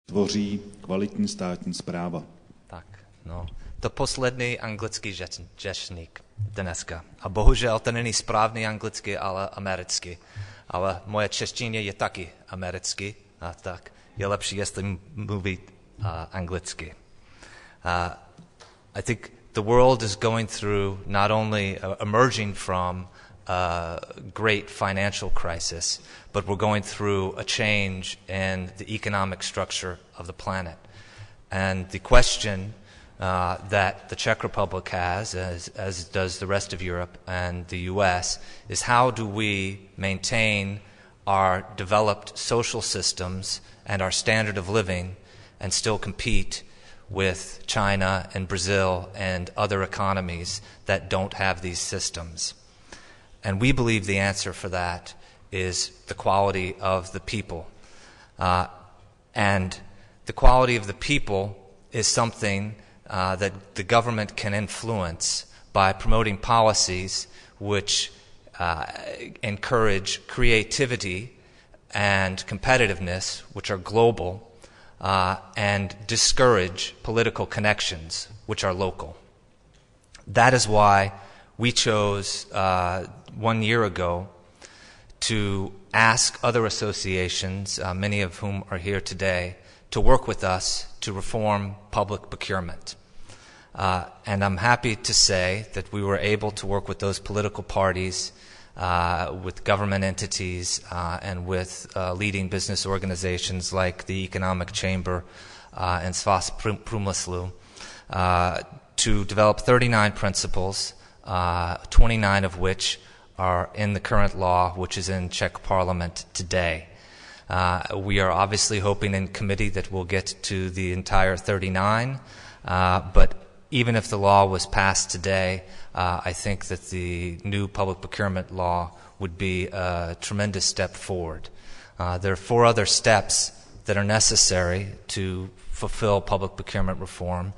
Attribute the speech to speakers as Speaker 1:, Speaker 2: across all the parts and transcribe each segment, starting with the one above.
Speaker 1: tvoří kvalitní státní správa.
Speaker 2: Tak, no. To poslední anglický řečník dneska. A bohužel to není správný anglicky, ale americký. Ale moje čeština je taky americký, a tak je lepší, jestli mluvit anglicky. I think the world is going through not only emerging from a great financial crisis, but we're going through a change in the economic structure of the planet. And the question that the Czech Republic has, as does the rest of Europe and the US, is how do we maintain our developed social systems and our standard of living and still compete with China and Brazil and other economies that don't have these systems. And we believe the answer for that is the quality of the people. And the quality of the people is something that the government can influence by promoting policies which encourage creativity and competitiveness, which are global, and discourage political connections, which are local. That is why we chose 1 year ago to ask other associations, many of whom are here today, to work with us to reform public procurement. And I'm happy to say that we were able to work with those political parties, with government entities, and with leading business organizations like the Economic Chamber and Svaz Průmyslu, to develop 39 principles, 29 of which are in the current law, which is in Czech Parliament today. We are obviously hoping in committee that we'll get to the entire 39, but even if the law was passed today, I think that the new public procurement law would be a tremendous step forward. There are 4 other steps that are necessary to fulfill public procurement reform,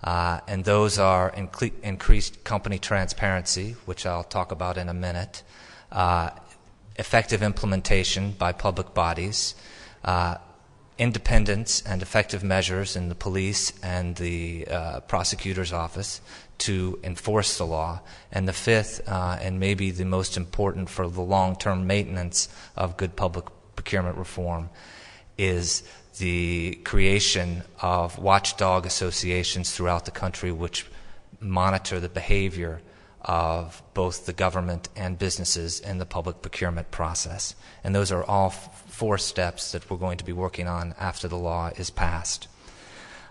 Speaker 2: and those are increased company transparency, which I'll talk about in a minute, effective implementation by public bodies, independence and effective measures in the police and the prosecutor's office to enforce the law, and the 5th, and maybe the most important for the long-term maintenance of good public procurement reform, is the creation of watchdog associations throughout the country which monitor the behavior of both the government and businesses in the public procurement process. And those are all 4 steps that we're going to be working on after the law is passed.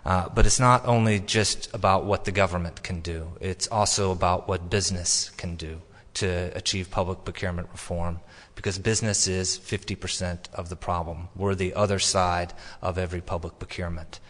Speaker 2: But it's not only just about what the government can do. It's also about what business can do to achieve public procurement reform, because business is 50% of the problem. We're the other side of every public procurement.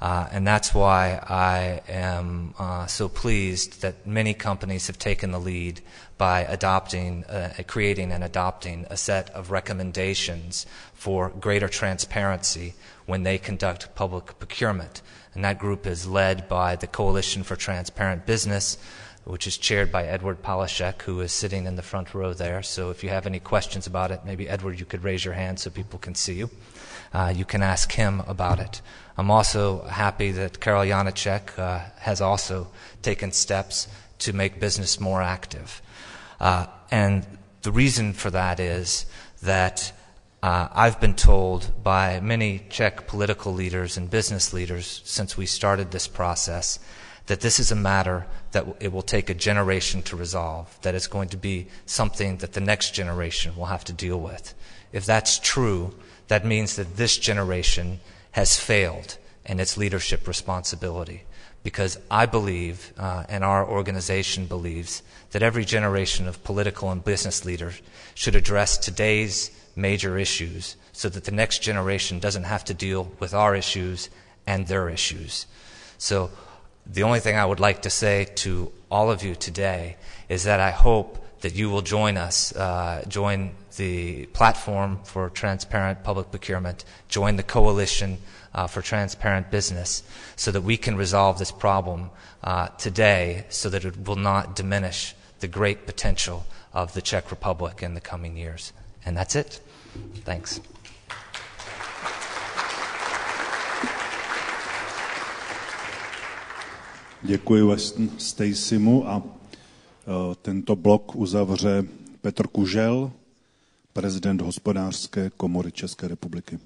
Speaker 2: And that's why I am so pleased that many companies have taken the lead by adopting, creating and adopting a set of recommendations for greater transparency when they conduct public procurement. And that group is led by the Coalition for Transparent Business, which is chaired by Edward Palashek, who is sitting in the front row there. So if you have any questions about it, maybe, Edward, you could raise your hand so people can see you. You can ask him about it. I'm also happy that Karel Janeček has also taken steps to make business more active. And the reason for that is that I've been told by many Czech political leaders and business leaders since we started this process that this is a matter that it will take a generation to resolve, that it's going to be something that the next generation will have to deal with. If that's true, that means that this generation has failed in its leadership responsibility. Because I believe, and our organization believes, that every generation of political and business leaders should address today's major issues so that the next generation doesn't have to deal with our issues and their issues. So the only thing I would like to say to all of you today is that I hope that you will join us, join the Platform for Transparent Public Procurement, join the Coalition for Transparent Business, so that we can resolve this problem today, so that it will not diminish the great potential of the Czech Republic in the coming years. And that's it. Thanks.
Speaker 1: Děkuji Weston Stacymu a tento blok uzavře Petr Kužel, prezident Hospodářské komory České republiky.